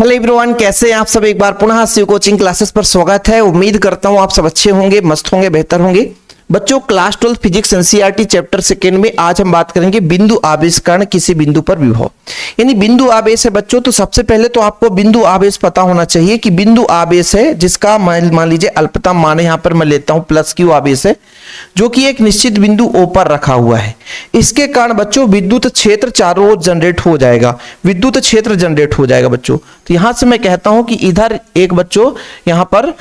Hello everyone, कैसे हैं आप सब। एक बार पुनः शिव कोचिंग क्लासेस पर स्वागत है। उम्मीद करता हूं आप सब अच्छे होंगे, मस्त होंगे, बेहतर होंगे। बच्चों, class 12 physics NCERT chapter second में आज हम बात करेंगे बिंदु आवेश कारण किसी बिंदु पर विभव। यानी बिंदु आवेश है बच्चों, तो सबसे पहले तो आपको बिंदु आवेश पता होना चाहिए कि बिंदु आवेश है जिसका मान लीजिए अल्पतम मान यहाँ पर मैं लेता हूं प्लस क्यू आवेश है, जो कि एक निश्चित बिंदु ओ पर रखा हुआ है। इसके कारण बच्चों विद्युत क्षेत्र चारों ओर जनरेट हो जाएगा, विद्युत क्षेत्र जनरेट हो जाएगा बच्चों। तो यहां से मैं कहता हूं कि इधर एक बच्चों यहां पर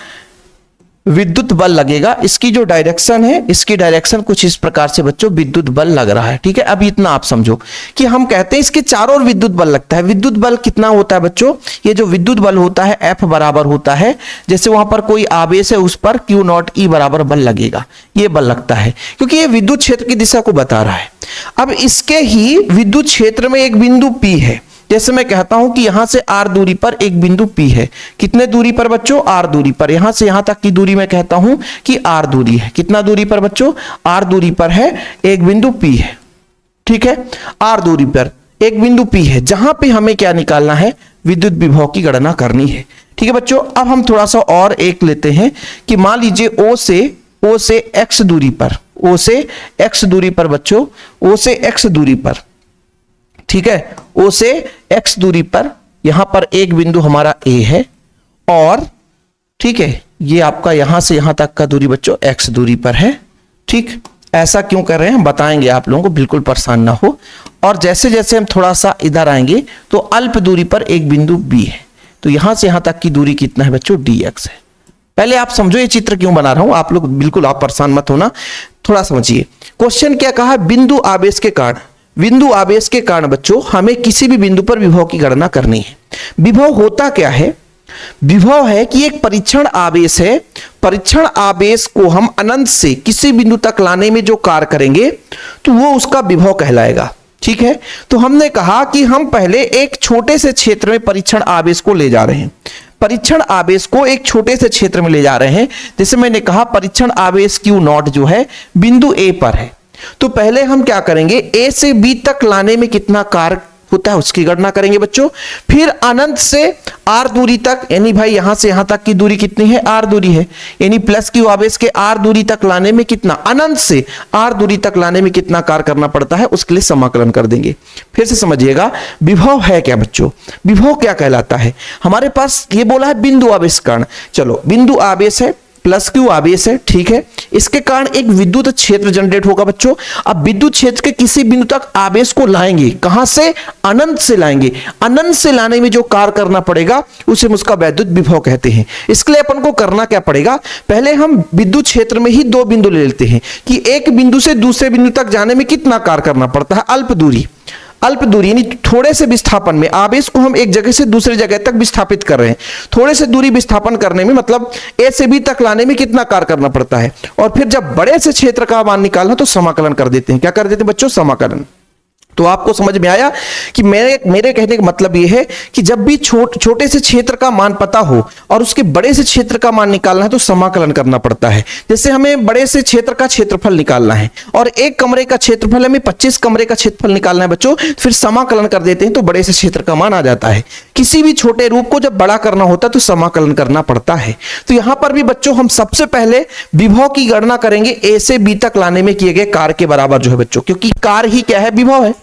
विद्युत बल लगेगा। इसकी जो डायरेक्शन है, इसकी डायरेक्शन कुछ इस प्रकार से बच्चों विद्युत बल लग रहा है। ठीक है, अब इतना आप समझो कि हम कहते हैं इसके चारों ओर विद्युत बल लगता है। विद्युत बल कितना होता है बच्चों? ये जो विद्युत बल होता है F बराबर होता है, जैसे वहां पर कोई आवेश है उस पर Q नॉट E बराबर बल लगेगा, ये बल लगता है क्योंकि ये विद्युत क्षेत्र की दिशा को बता रहा है। अब इसके ही विद्युत क्षेत्र में एक बिंदु P है। जैसे मैं कहता हूं कि यहां से r दूरी पर एक बिंदु P है। कितने दूरी पर बच्चों? r दूरी पर। यहां से यहां तक की दूरी मैं कहता हूं कि r दूरी है। कितना दूरी पर बच्चों? r दूरी पर है एक बिंदु P है। ठीक है, r दूरी पर एक बिंदु P है जहां पे हमें क्या निकालना है? विद्युत विभव की गणना करनी है। ठीक है बच्चों, अब हम थोड़ा सा और एक लेते हैं कि मान लीजिए o से x दूरी पर, o से x दूरी पर बच्चों, o से x दूरी पर, ठीक है, O से x दूरी पर यहां पर एक बिंदु हमारा A है और ठीक है, ये आपका यहां से यहां तक का दूरी बच्चों x दूरी पर है। ठीक, ऐसा क्यों कर रहे हैं बताएंगे आप लोगों को, बिल्कुल परेशान ना हो। और जैसे जैसे हम थोड़ा सा इधर आएंगे तो अल्प दूरी पर एक बिंदु B है, तो यहां से यहां तक की दूरी कितना है बच्चों? dx है। पहले आप समझो ये चित्र क्यों बना रहा हूं, आप लोग बिल्कुल आप परेशान मत होना, थोड़ा समझिए। क्वेश्चन क्या कहा? बिंदु आवेश के कारण, बिंदु आवेश के कारण बच्चों हमें किसी भी बिंदु पर विभव की गणना करनी है। विभव होता क्या है? विभव है कि एक परीक्षण आवेश है, परीक्षण आवेश को हम अनंत से किसी बिंदु तक लाने में जो कार्य करेंगे तो वो उसका विभव कहलाएगा। ठीक है, तो हमने कहा कि हम पहले एक छोटे से क्षेत्र में परीक्षण आवेश को ले जा रहे हैं। परीक्षण आवेश को एक छोटे से क्षेत्र में ले जा रहे हैं। जैसे मैंने कहा परीक्षण आवेश Q नॉट जो है बिंदु A पर है, तो पहले हम क्या करेंगे? A से B तक लाने में कितना कार्य होता है उसकी गणना करेंगे बच्चों। फिर अनंत से R दूरी तक, यानी भाई यहां से यहां तक की दूरी कितनी है? R दूरी है, यानी प्लस Q आवेश के R दूरी तक लाने में कितना, अनंत से R दूरी तक लाने में कितना कार्य करना पड़ता है उसके लिए समाकलन कर देंगे। फिर से समझिएगा, विभव है क्या बच्चों? विभव क्या कहलाता है? हमारे पास ये बोला है बिंदु आवेश कारण। चलो, बिंदु आवेश है, प्लस क्यू आवेश है, ठीक है, इसके कारण एक विद्युत क्षेत्र जनरेट होगा बच्चों। अब विद्युत क्षेत्र के किसी बिंदु तक आवेश को लाएंगे, कहां से? अनंत से लाएंगे। अनंत से लाने में जो कार्य करना पड़ेगा उसे हम उसका वैद्युत विभव कहते हैं। इसके लिए अपन को करना क्या पड़ेगा? पहले हम विद्युत क्षेत्र में ही दो बिंदु ले लेते हैं कि एक बिंदु से दूसरे बिंदु तक जाने में कितना कार्य करना पड़ता है? अल्प दूरी। अल्प दूरी यानी थोड़े से विस्थापन में आवेश को हम एक जगह से दूसरी जगह तक विस्थापित कर रहे हैं। थोड़े से दूरी विस्थापन करने में मतलब A से B तक लाने में कितना कार्य करना पड़ता है। और फिर जब बड़े से क्षेत्र का मान निकालना तो समाकलन कर देते हैं। क्या कर देते हैं बच्चों? समाकलन। तो आपको समझ में आया कि मेरे कहने का मतलब यह है कि जब भी छोटे से क्षेत्र का मान पता हो और उसके बड़े से क्षेत्र का मान निकालना है तो समाकलन करना पड़ता है। जैसे हमें बड़े से क्षेत्र का क्षेत्रफल निकालना है और एक कमरे का क्षेत्रफल हमें 25 कमरे का क्षेत्रफल निकालना है बच्चों, फिर समाकलन कर देते हैं तो बड़े से क्षेत्र का मान आ जाता है। किसी भी छोटे रूप को जब बड़ा करना होता है तो समाकलन करना पड़ता है। तो यहां पर भी बच्चों हम सबसे पहले विभव की गणना करेंगे A से B तक लाने में किए गए कार्य के बराबर जो है बच्चों, क्योंकि कार्य ही क्या है? विभव है।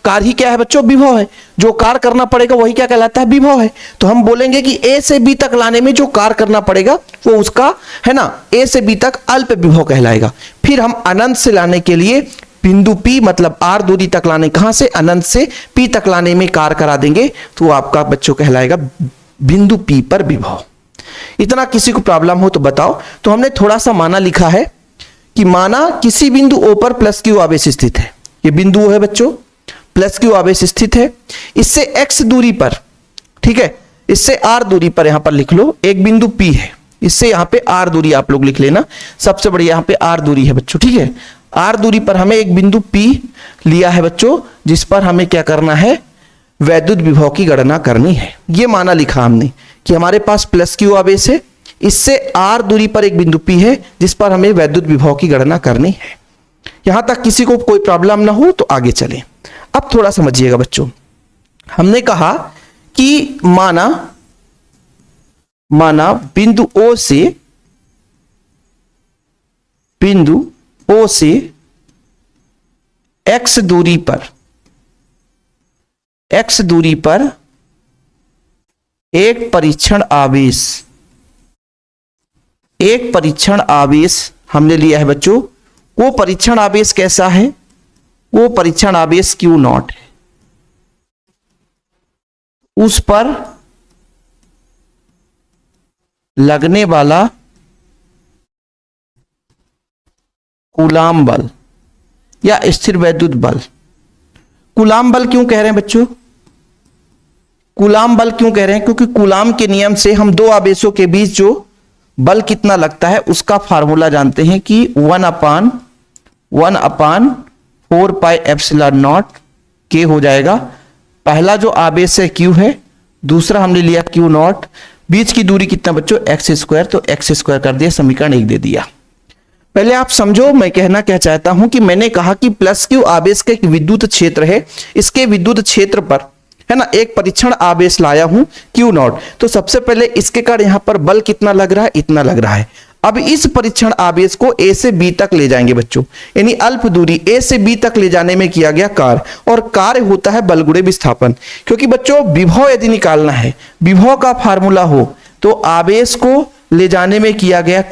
कार्य ही क्या है बच्चों? विभव है। जो कार्य करना पड़ेगा वही क्या कहलाता है? विभव है। तो हम बोलेंगे कि A से B तक लाने में जो कार्य करना पड़ेगा वो उसका है ना, A से B तक अल्प विभव कहलाएगा। फिर हम अनंत से लाने के लिए बिंदु P मतलब R दूरी तक लाने, कहां से? अनंत से P तक लाने में कार्य करा देंगे तो आपका बच्चों कहलाएगा बिंदु P पर विभव। इतना किसी को प्रॉब्लम हो तो बताओ। तो हमने थोड़ा सा माना लिखा है कि माना किसी बिंदु O पर प्लस Q आवेश स्थित है। ये बिंदु O है बच्चों, प्लस क्यू आवेश स्थित है। इससे x दूरी पर, ठीक है, इससे r दूरी पर यहां पर लिख लो एक बिंदु P है। इससे यहां पे r दूरी आप लोग लिख लेना, सबसे बड़ी यहां पे r दूरी है बच्चों। ठीक है, r दूरी पर हमें एक बिंदु P लिया है बच्चों, जिस पर हमें क्या करना है? वैद्युत विभव की गणना करनी है। ये माना लिखा हमने कि हमारे पास प्लस क्यू आवेश है, इससे r दूरी पर एक बिंदु P है जिस पर हमें वैद्युत विभव की गणना करनी है। यहां तक किसी को कोई प्रॉब्लम ना हो तो आगे चलें। अब थोड़ा समझिएगा बच्चों, हमने कहा कि माना बिंदु O से x दूरी पर एक परीक्षण आवेश हमने लिया है बच्चों। वो परीक्षण आवेश कैसा है? वो परीक्षण आवेश Q0 है। उस पर लगने वाला कूलाम बल या स्थिर वैद्युत बल। कूलाम बल क्यों कह रहे हैं बच्चों? कूलाम बल क्यों कह रहे हैं? क्योंकि कूलाम के नियम से हम दो आवेशों के बीच जो बल कितना लगता है उसका फार्मूला जानते हैं कि 1/4πε0 K हो जाएगा। पहला जो आवेश है Q है, दूसरा हमने लिया Q0, बीच की दूरी कितना बच्चों? x², तो x² कर दिया, समीकरण 1 दे दिया। पहले आप समझो मैं कहना क्या चाहता हूं कि मैंने कहा कि प्लस Q आवेश का एक विद्युत क्षेत्र है, इसके विद्युत क्षेत्र पर है ना एक परीक्षण आवेश लाया हूं Q0। तो सबसे पहले इसके कारण यहां पर बल कितना लग रहा है? इतना लग रहा है। अब इस परीक्षण आवेश को A से B तक ले जाएंगे बच्चों, यानी अल्प दूरी A से B तक ले जाने में किया गया कार्य, और कार्य होता है बल गुणे विस्थापन। क्योंकि बच्चों विभव यदि निकालना है, विभव का फार्मूला हो तो आवेश को ले जाने में किया गया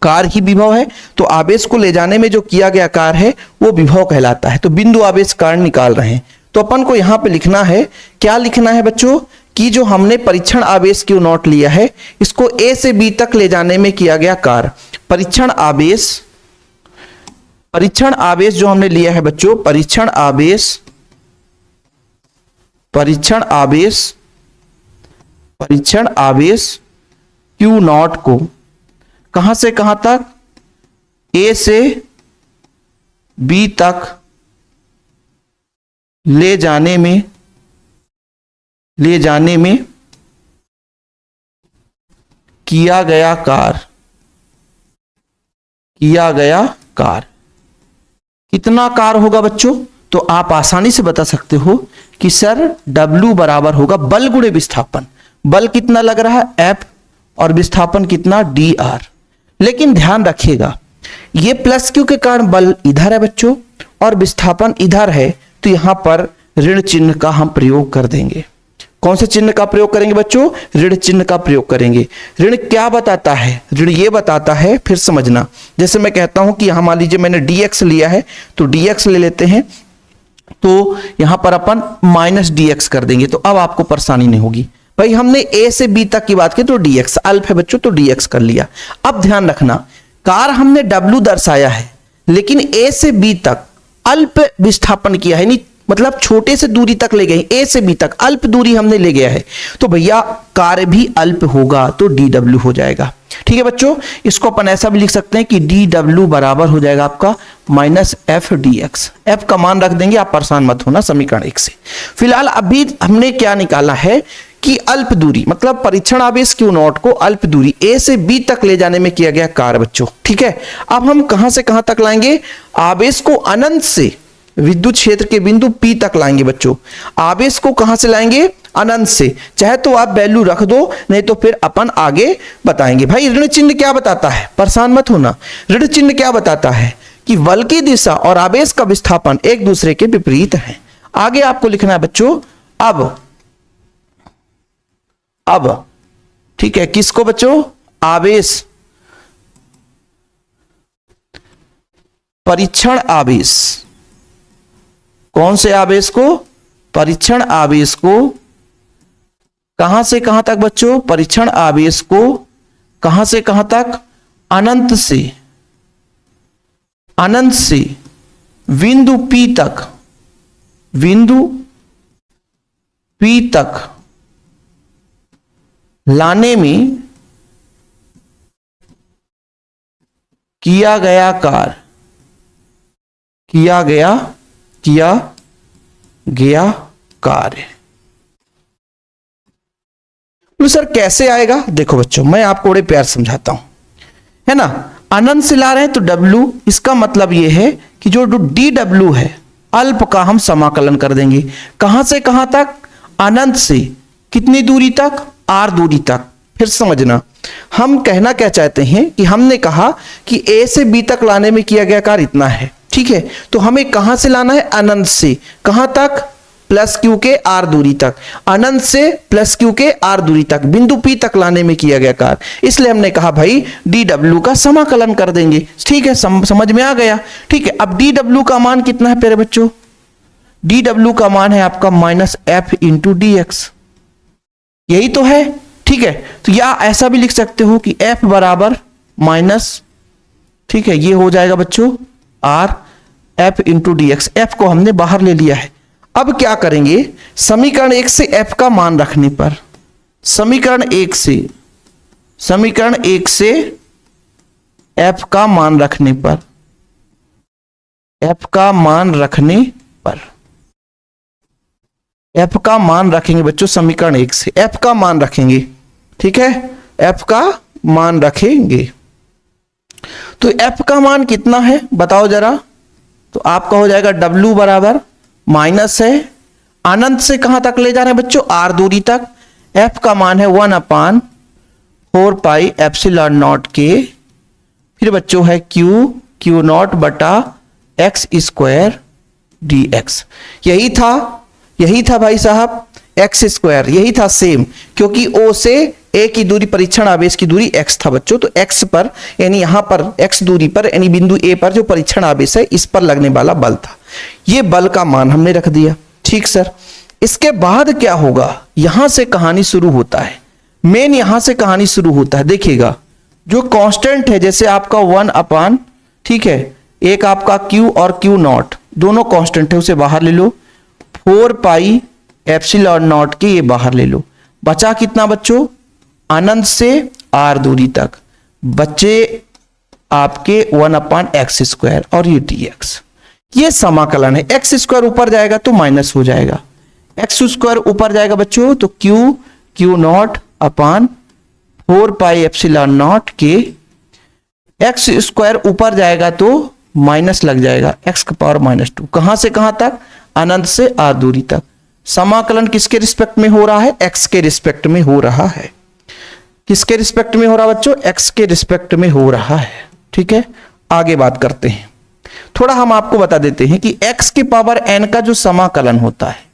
कार्य ही विभव है, तो आवेश को ले जाने में जो किया गया कार्य है वो विभव कहलाता है। तो बिंदु आवेश कार्य निकाल रहे हैं, तो अपन को यहां पे लिखना है, क्या लिखना है बच्चों कि जो हमने परीक्षण आवेश Q0 लिया है इसको A से B तक ले जाने में किया गया कार्य, परीक्षण आवेश जो हमने लिया है बच्चों, परीक्षण आवेश Q0 को कहां से कहां तक? A से B तक ले जाने में किया गया कार्य। कितना कार्य होगा बच्चों? तो आप आसानी से बता सकते हो कि सर W बराबर होगा बल गुणे विस्थापन। बल कितना लग रहा है? F, और विस्थापन कितना? dr। लेकिन ध्यान रखिएगा ये प्लस Q के कारण बल इधर है बच्चों और विस्थापन इधर है, तो यहां पर ऋण चिन्ह का हम प्रयोग कर देंगे। कौन से चिन्ह का प्रयोग करेंगे बच्चों? ऋण चिन्ह का प्रयोग करेंगे। ऋण क्या बताता है? ऋण ये बताता है, फिर समझना, जैसे मैं कहता हूं कि यहां मान लीजिए मैंने dx लिया है तो dx ले लेते हैं, तो यहां पर अपन -dx कर देंगे, तो अब आपको परेशानी नहीं होगी। भाई हमने A से B तक की बात की तो dx अल्प है बच्चों, तो dx कर लिया। अब ध्यान रखना, कार्य हमने W दर्शाया है लेकिन A से B तक अल्प विस्थापन किया है, नहीं मतलब छोटे से दूरी तक ले गए, A से B तक अल्प दूरी हमने ले गया है, तो भैया कार्य भी अल्प होगा, तो dw हो जाएगा। ठीक है बच्चों, इसको अपन ऐसा भी लिख सकते हैं कि dw बराबर हो जाएगा आपका -f dx। f का मान रख देंगे, आप परेशान मत होना समीकरण 1 से। फिलहाल अभी हमने क्या निकाला है कि अल्प दूरी मतलब परीक्षण आवेश Q0 को अल्प दूरी A से B तक ले जाने में किया गया कार्य बच्चों। ठीक है, अब हम कहां से कहां तक लाएंगे? आवेश को अनंत से विद्युत क्षेत्र के बिंदु P तक लाएंगे बच्चों। आवेश को कहां से लाएंगे? अनंत से। चाहे तो आप वैल्यू रख दो, नहीं तो फिर अपन आगे बताएंगे। भाई ऋण चिन्ह क्या बताता है? परेशान मत होना। ऋण चिन्ह क्या बताता है कि बल की दिशा और आवेश का विस्थापन एक दूसरे के विपरीत हैं। आगे आपको लिखना है बच्चों अब ठीक है, किसको बच्चों? आवेश, परीक्षण आवेश। कौन से आवेश को? परीक्षण आवेश को कहां से कहां तक बच्चों? परीक्षण आवेश को कहां से कहां तक? अनंत से बिंदु P तक लाने में किया गया कार्य। तो सर कैसे आएगा? देखो बच्चों मैं आपको बड़े प्यार समझाता हूं, है ना। अनंत से ला रहे हैं तो W, इसका मतलब यह है कि जो dw है अल्प का हम समाकलन कर देंगे। कहां से कहां तक? अनंत से कितनी दूरी तक, r दूरी तक। फिर समझना, हम कहना क्या चाहते हैं कि हमने कहा कि a से b तक लाने में किया गया कार्य इतना है, ठीक है। तो हमें कहां से लाना है, अनंत से कहां तक, प्लस क्यू के r दूरी तक, अनंत से प्लस क्यू के r दूरी तक, बिंदु p तक लाने में किया गया कार्य। इसलिए हमने कहा भाई dw का समाकलन कर देंगे, ठीक है। समझ में आ गया, ठीक है। अब dw का मान कितना है प्यारे बच्चों, dw का मान है आपका माइनस f इंटू dx, यही तो है, ठीक है। तो या ऐसा भी लिख सकते हो कि f बराबर माइनस, ठीक है, ये हो जाएगा बच्चों r f into dx। f को हमने बाहर ले लिया है। अब क्या करेंगे, समीकरण 1 से f का मान रखने पर, समीकरण 1 से f का मान रखने पर, f का मान रखेंगे बच्चों, समीकरण 1 से f का मान रखेंगे, ठीक है, f का मान रखेंगे। तो f का मान कितना है बताओ जरा, तो आपका हो जाएगा w बराबर माइनस है, अनंत से कहां तक ले जा रहे हैं बच्चों, r दूरी तक। f का मान है 1/4 पाई एप्सिलॉन नॉट के, फिर बच्चों है q नॉट बटा x स्क्वायर dx। यही था भाई साहब x स्क्वायर, यही था सेम, क्योंकि o से a की दूरी, परीक्षण आवेश की दूरी x था बच्चों। तो x पर यानी यहां पर x दूरी पर यानी बिंदु a पर जो परीक्षण आवेश है इस पर लगने वाला बल था, ये बल का मान हमने रख दिया, ठीक सर। इसके बाद क्या होगा, यहां से कहानी शुरू होता है, मेन यहां से कहानी शुरू होता है। देखिएगा जो कांस्टेंट है, जैसे आपका 1/, ठीक है, एक आपका q और q नॉट दोनों कांस्टेंट है, उसे बाहर ले लो, 4 पाई एप्सिलॉन नॉट के ये बाहर ले लो, बचा कितना बच्चों, अनंत से r दूरी तक, बच्चे आपके 1/x स्क्वायर और ये dx। ये समाकलन है, x स्क्वायर ऊपर जाएगा तो माइनस हो जाएगा, x स्क्वायर ऊपर जाएगा बच्चों तो q not upon 4 pi epsilon not के, x स्क्वायर ऊपर जाएगा तो माइनस लग जाएगा, x का पावर -2, कहां से कहां तक, अनंत से r दूरी तक। समाकलन किसके रिस्पेक्ट में हो रहा है, x के रिस्पेक्ट में हो रहा है। किसके रिस्पेक्ट में हो रहा है बच्चों, x के रिस्पेक्ट में हो रहा है, ठीक है। आगे बात करते हैं, थोड़ा हम आपको बता देते हैं कि x की पावर n का जो समाकलन होता है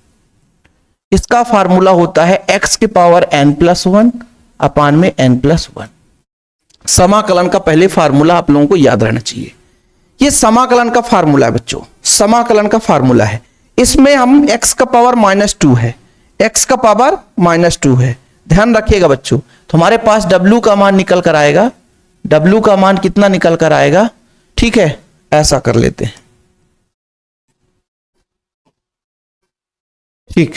इसका फार्मूला होता है x की पावर n+1 अपान में n+1। समाकलन का पहले फार्मूला आप लोगों को याद रहना चाहिए, ये समाकलन का फार्मूला है बच्चों, समाकलन का फार्मूला है। इसमें हम x का पावर -2 है, x का पावर -2 है, ध्यान रखिएगा बच्चों। तो हमारे पास w का मान निकल कर आएगा, w का मान कितना निकल कर आएगा, ठीक है, ऐसा कर लेते हैं, ठीक,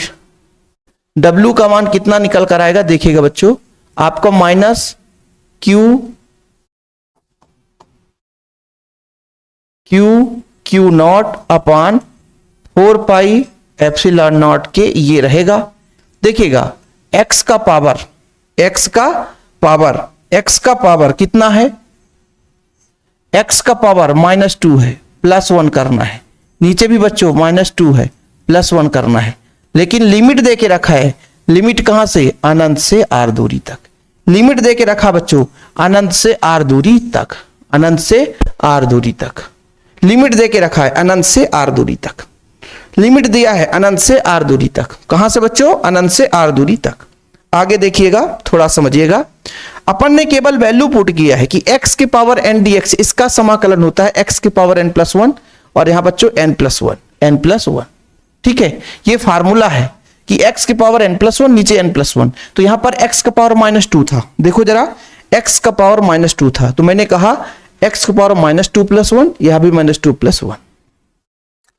w का मान कितना निकल कर आएगा देखिएगा बच्चों, आपका q not upon 4 pi epsilon not के ये रहेगा। देखिएगा x का पावर कितना है, x का पावर -2 है, +1 करना है, नीचे भी बच्चों -2 है, +1 करना है, लेकिन लिमिट दे के रखा है, लिमिट कहां से, अनंत से r दूरी तक, लिमिट दे के रखा बच्चों, अनंत से r दूरी तक, अनंत से r दूरी तक लिमिट दे के रखा है, अनंत से r दूरी तक लिमिट दिया है, अनंत से r दूरी तक, कहां से बच्चों, अनंत से r दूरी तक। आगे देखिएगा, थोड़ा समझिएगा, अपन ने केवल वैल्यू पुट किया है कि x की पावर n dx, इसका समाकलन होता है x की पावर n+1 और यहां बच्चों n+1, ठीक है। ये फार्मूला है कि x की पावर n+1 नीचे n+1, तो यहां पर x का पावर -2 था, देखो जरा x का पावर -2 था, तो मैंने कहा x का पावर -2+1, यहां भी -2+1,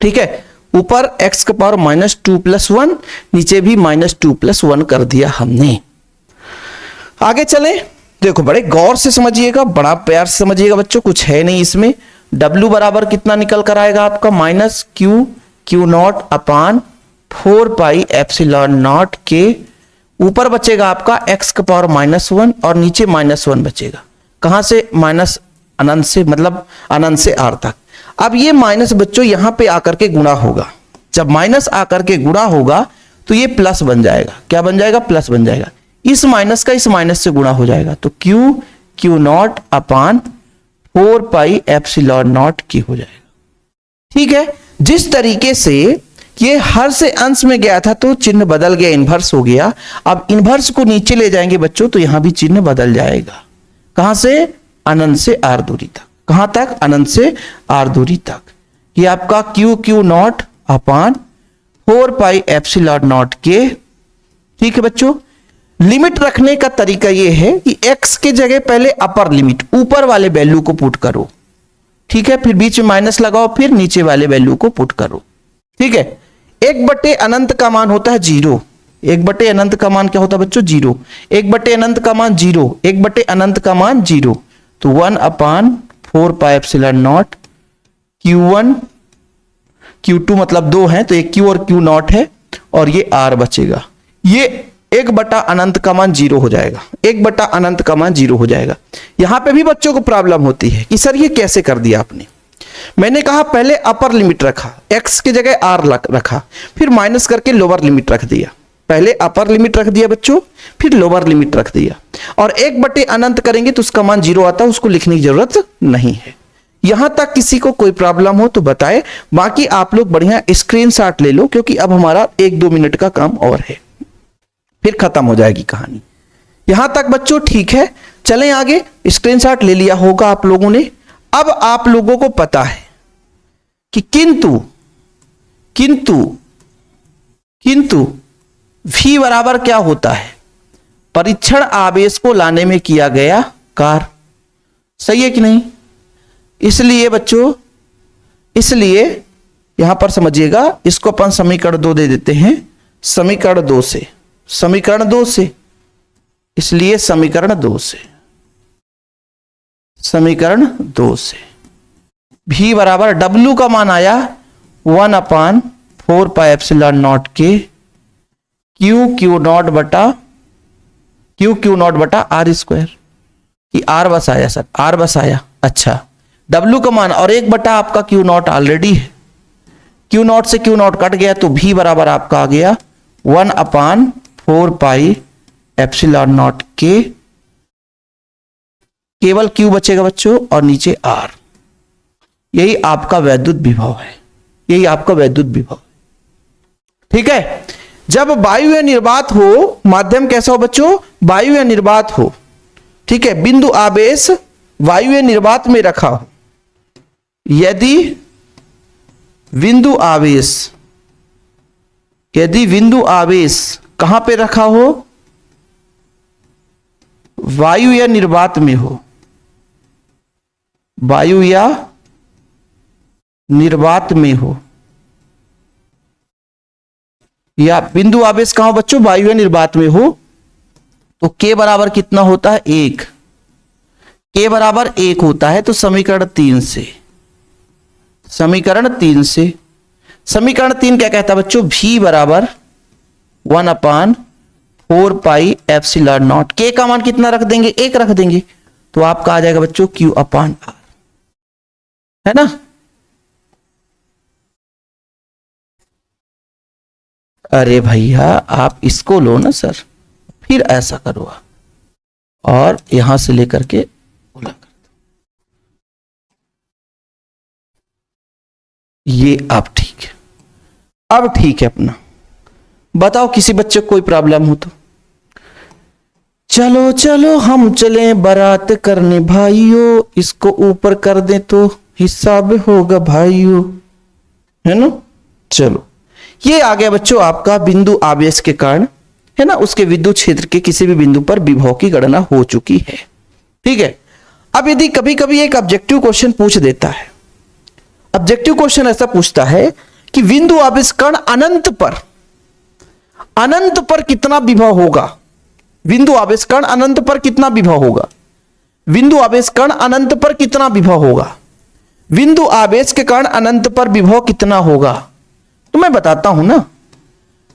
ठीक है, ऊपर x का पावर -2+1, नीचे भी -2+1 कर दिया हमने। आगे चलें, देखो बड़े गौर से समझिएगा, बड़ा प्यार से समझिएगा बच्चों, कुछ है नहीं इसमें। w बराबर कितना निकल कर आएगा आपका, q not upon 4 pi epsilon not के, ऊपर बचेगा आपका x का पावर -1 और नीचे -1 बचेगा, कहां से, माइनस अनंत से, मतलब अनंत से r तक। अब ये माइनस बच्चों यहां पे आकर के गुणा होगा, जब माइनस आकर के गुणा होगा तो ये प्लस बन जाएगा। क्या बन जाएगा? प्लस बन जाएगा। इस माइनस का इस माइनस से गुणा हो जाएगा, तो Q not upon 4 pi epsilon not के हो जाएगा। ठीक है, जिस तरीके से ये हर से अंश में गया था तो चिन्ह बदल गया, इन्वर्स हो गया। अब इन्वर्स को नीचे ले जाएंगे बच्चों तो यहां भी चिन्ह बदल जाएगा। कहां से? अनंत से आर दूरी तक। कहां तक? अनंत से आर दूरी तक। ये आपका Q not upon 4 pi epsilon not के। ठीक है बच्चों, लिमिट रखने का तरीका यह है कि x के जगह पहले अपर लिमिट, ऊपर वाले वैल्यू को पुट करो। ठीक है, फिर बीच में माइनस लगाओ, फिर नीचे वाले वैल्यू को पुट करो। ठीक है, 1/, अनंत का मान होता है 0। 1/, अनंत का मान क्या होता है बच्चों? 0। 1/, अनंत का मान 0। 1/, अनंत का मान 0। तो 1/4 pi epsilon not Q1 Q2 मतलब 2 है, तो एक Q और Q नॉट है और ये R बचेगा। ये 1/, अनंत का मान 0 हो जाएगा। 1/, अनंत का मान 0 हो जाएगा। यहां पे भी बच्चों को प्रॉब्लम होती है कि सर ये कैसे कर दिया आपने। मैंने कहा पहले अपर लिमिट रखा, x की जगह r रखा, फिर माइनस करके लोअर लिमिट रख दिया। पहले अपर लिमिट रख दिया बच्चों, फिर लोअर लिमिट रख दिया, और 1/, अनंत करेंगे तो उसका मान 0 आता है, उसको लिखने की जरूरत नहीं है। यहां तक किसी को कोई प्रॉब्लम हो तो बताए, बाकी आप लोग बढ़िया स्क्रीनशॉट ले लो, क्योंकि अब हमारा 1-2 मिनट का काम और है, फिर खत्म हो जाएगी कहानी। यहां तक बच्चों ठीक है? चलें आगे। स्क्रीनशॉट ले लिया होगा आप लोगों ने। अब आप लोगों को पता है कि किंतु V बराबर क्या होता है? परीक्षण आवेश को लाने में किया गया कार्य। सही है कि नहीं? इसलिए बच्चों, इसलिए यहां पर समझिएगा, इसको अपन समीकरण 2 दे देते हैं। समीकरण 2 से, इसलिए समीकरण 2 से V बराबर W का मान आया 1/4 पाई एप्सिलॉन नॉट के क्यू नॉट बटा आर स्क्वायर। कि आर बस आया सर? आर बस आया। अच्छा, W का मान और 1/, आपका क्यू नॉट ऑलरेडी है। क्यू नॉट से क्यू नॉट कट गया तो V बराबर आपका आ गया 1/4 पाई एप्सिलॉन नॉट के। केवल Q बचेगा बच्चों और नीचे R। यही आपका वैद्युत विभव है, यही आपका वैद्युत विभव। ठीक है, जब वायु या निर्वात हो, माध्यम कैसा हो बच्चों? वायु या निर्वात हो। ठीक है, बिंदु आवेश वायु या निर्वात में रखा हो, यदि बिंदु आवेश कहां पे रखा हो? वायु या निर्वात में हो, वायु या निर्वात में हो, या बिंदु आवेश कहां हो बच्चों? वायु या निर्वात में हो, तो K बराबर कितना होता है? 1। K बराबर 1 होता है। तो समीकरण 3 से, समीकरण 3 क्या कहता है बच्चों? V बराबर 1/4 पाई एप्सिलॉन नॉट। K का मान कितना रख देंगे? 1 रख देंगे, तो आपका आ जाएगा बच्चों Q/R, है ना? अरे भैया आप इसको लो ना सर, फिर ऐसा करो और यहां से लेकर के बोला कर दो। ये अब ठीक है, अब ठीक है अपना। बताओ किसी बच्चे को कोई प्रॉब्लम हो तो? चलो चलो हम चलें बारात करने भाइयों, इसको ऊपर कर दें तो हिसाब होगा भाइयों, है ना? चलो, ये आ गया बच्चों आपका बिंदु आवेश के कारण, है ना, उसके विद्युत क्षेत्र के किसी भी बिंदु पर विभव की गणना हो चुकी है। ठीक है, अब यदि कभी कभी एक ऑब्जेक्टिव क्वेश्चन पूछ देता है, ऑब्जेक्टिव क्वेश्चन ऐसा पूछता है कि बिंदु आवेश कण अनंत पर कितना विभव होगा? बिंदु आवेश कण अनंत पर कितना विभव होगा? बिंदु आवेश कण अनंत पर कितना विभव होगा? बिंदु आवेश के कारण अनंत पर विभव कितना होगा? तो मैं बताता हूं ना।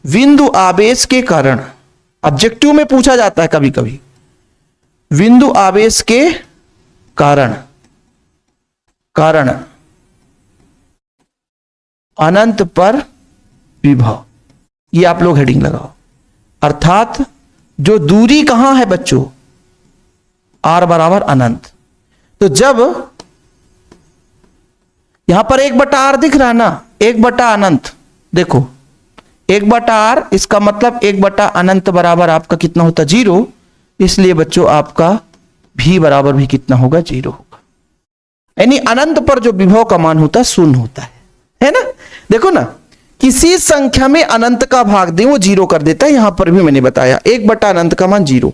बिंदु आवेश के कारण, ऑब्जेक्टिव में पूछा जाता है कभी कभी, बिंदु आवेश के कारण अनंत पर विभव। ये आप लोग हेडिंग लगाओ। अर्थात जो दूरी कहां है बच्चों, r बराबर अनंत। तो जब यहां पर 1/r दिख रहा है ना, 1 अनंत, देखो 1/r, इसका मतलब 1 अनंत बराबर आपका कितना होता है 0, इसलिए बच्चों आपका v बराबर भी कितना होगा 0 होगा। यानी अनंत पर जो विभव का मान होता है 0 होता है ना। देखो ना, किसी संख्या में अनंत का भाग दें वो 0 कर देता है। यहां पर भी मैंने बताया 1 अनंत का मान 0,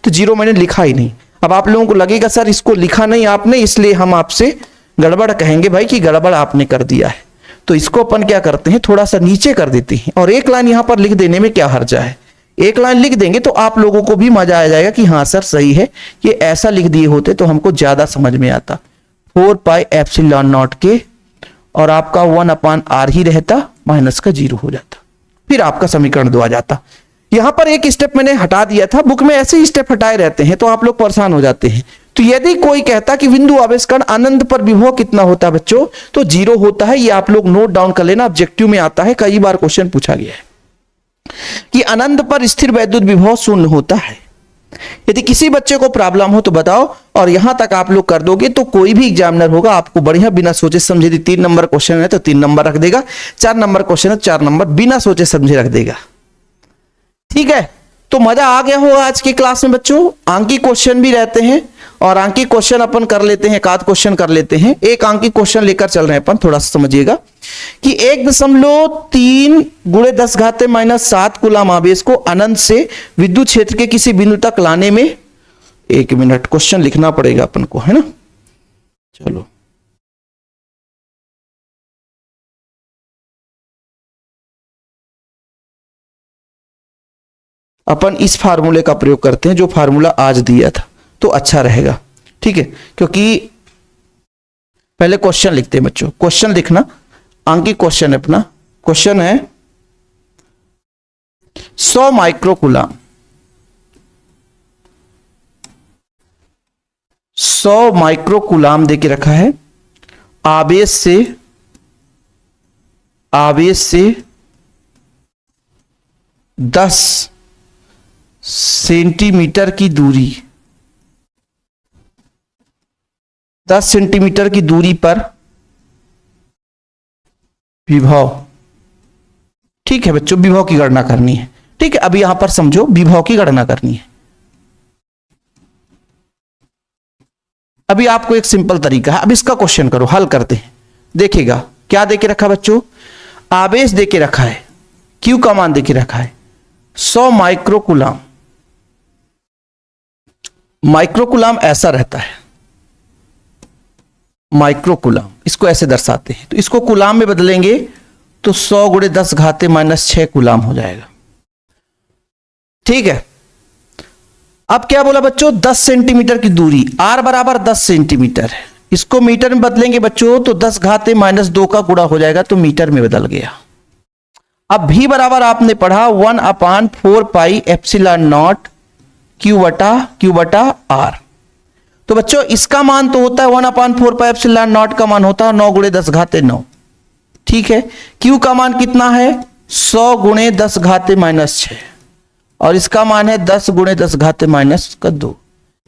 तो 0 मैंने लिखा ही नहीं। अब आप लोगों को लगेगा सर इसको लिखा नहीं आपने, इसलिए हम आपसे गड़बड़ कहेंगे भाई कि गड़बड़ आपने कर दिया है। तो इसको अपन क्या करते हैं, थोड़ा सा नीचे कर देते हैं और एक लाइन यहां पर लिख देने में क्या हर्जा है। एक लाइन लिख देंगे तो आप लोगों को भी मजा आ जाएगा कि हाँ सर सही है, ये ऐसा लिख दिए होते तो हमको ज्यादा समझ में आता। 4 पाई एप्सिलॉन नॉट के, और आपका 1/r ही रहता, माइनस का 0 हो जाता, फिर आपका समीकरण 2 आ जाता। यहां पर एक स्टेप मैंने हटा दिया था, बुक में ऐसे ही स्टेप हटाए रहते हैं तो आप लोग परेशान हो जाते हैं। तो यदि कोई कहता कि बिंदु आवेश कण अनंत पर विभव कितना होता है बच्चों, तो 0 होता है। ये आप लोग नोट डाउन कर लेना, ऑब्जेक्टिव में आता है, कई बार क्वेश्चन पूछा गया है कि अनंत पर स्थिर वैद्युत विभव 0 होता है। यदि किसी बच्चे को प्रॉब्लम हो तो बताओ, और यहां तक आप लोग कर दोगे तो कोई भी एग्जामिनर होगा आपको बढ़िया बिना सोचे समझे, यदि 3 नंबर क्वेश्चन है तो 3 नंबर रख देगा, 4 नंबर क्वेश्चन है 4 नंबर बिना सोचे समझे रख देगा। ठीक है, तो मजा आ गया होगा आज की क्लास में बच्चों। अंकी क्वेश्चन भी रहते हैं और अंकी क्वेश्चन अपन कर लेते हैं, एक आध क्वेश्चन कर लेते हैं। एक अंकी क्वेश्चन लेकर चल रहे हैं अपन, थोड़ा सा समझिएगा कि 1.3 × 10⁻⁻7 कूलम आवेश को अनंत से विद्युत क्षेत्र के किसी बिंदु तक लाने में, 1 मिनट क्वेश्चन लिखना पड़ेगा अपन को, है ना। चलो अपन इस फार्मूले का प्रयोग करते हैं जो फार्मूला आज दिया था, तो अच्छा रहेगा। ठीक है, क्योंकि पहले क्वेश्चन लिखते हैं बच्चों। क्वेश्चन लिखना, अंकी क्वेश्चन है अपना। क्वेश्चन है 100 माइक्रोकूलम, 100 माइक्रोकूलम देके रखा है आवेश से 10 सेंटीमीटर की दूरी, 10 सेंटीमीटर की दूरी पर विभव। ठीक है बच्चों, विभव की गणना करनी है। ठीक है, अभी यहां पर समझो, विभव की गणना करनी है। अभी आपको एक सिंपल तरीका है, अब इसका क्वेश्चन करो, हल करते हैं। देखिएगा क्या देके रखा बच्चों, आवेश देके रखा है, क्यू का मान देके रखा है 100 माइक्रोकूलम। माइक्रोकूलम ऐसा रहता है, माइक्रोकूलम इसको ऐसे दर्शाते हैं, तो इसको कूलम में बदलेंगे तो 100 × 10⁻⁻6 कूलम हो जाएगा। ठीक है, अब क्या बोला बच्चों, 10 सेंटीमीटर की दूरी, r बराबर 10 सेंटीमीटर है, इसको मीटर में बदलेंगे बच्चों तो 10⁻⁻2 का गुणा हो जाएगा, तो मीटर में बदल गया। अब v बराबर आपने पढ़ा 1/4 पाई एप्सिलॉन नॉट Q बटा R। तो बच्चों इसका मान तो होता है 1/4 पाई एप्सिलॉन नॉट का मान होता है 9 × 10⁻9। ठीक है, Q का मान कितना है 100 × 10⁻⁻6 और इसका मान है 10 × 10⁻2।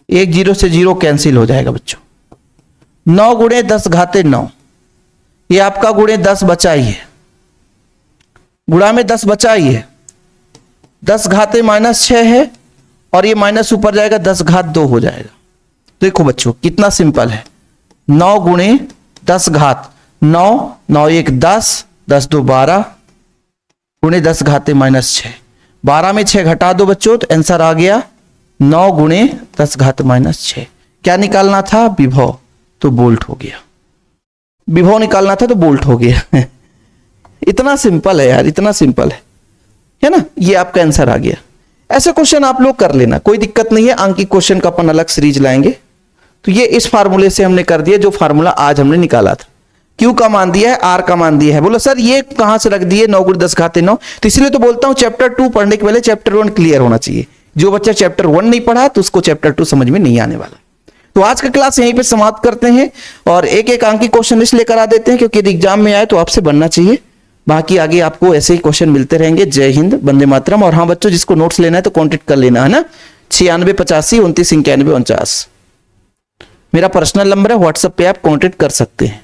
एक 0 से 0 कैंसिल हो जाएगा बच्चों। 9 × 10⁻9, ये आपका गुणे 10 बचा ही है, गुणा में 10 बचा ही है, 10⁻⁻6 है और ये माइनस ऊपर जाएगा 10⁻2 हो जाएगा। देखो बच्चों कितना सिंपल है, 9 × 10⁻9, 9 1 10, 10 2 12 गुणे 10⁻⁻6, 12 में 6 घटा दो बच्चों तो आंसर आ गया 9 × 10⁻⁻6। क्या निकालना था, विभव, तो बोल्ट हो गया। विभव निकालना था तो बोल्ट हो गया। इतना सिंपल है यार, इतना सिंपल है ना, ये आपका आंसर आ गया। ऐसे क्वेश्चन आप लोग कर लेना, कोई दिक्कत नहीं है। अंकी क्वेश्चन का अपन अलग सीरीज लाएंगे। तो ये इस फार्मूले से हमने कर दिया जो फार्मूला आज हमने निकाला था। क्यू का मान दिया है, आर का मान दिया है। बोलो सर ये कहां से रख दिए 9 × 10⁻9, तो इसलिए तो बोलता हूं चैप्टर 2 पढ़ने के पहले चैप्टर 1 क्लियर होना चाहिए। जो बच्चा चैप्टर 1 नहीं पढ़ा तो उसको चैप्टर 2 समझ में नहीं आने वाला। तो आज का क्लास यहीं पे समाप्त करते हैं और एक एक अंकी क्वेश्चन लिस्ट लेकर आ देते हैं, क्योंकि यदि एग्जाम में आए तो आपसे बनना चाहिए। बाकी आगे आपको ऐसे ही क्वेश्चन मिलते रहेंगे। जय हिंद, वंदे मातरम। और हाँ बच्चों, जिसको नोट्स लेना है तो कॉन्टेक्ट कर लेना है ना, 9685 29 91 49। मेरा पर्सनल नंबर है, व्हाट्सएप पे आप कॉन्टेक्ट कर सकते हैं।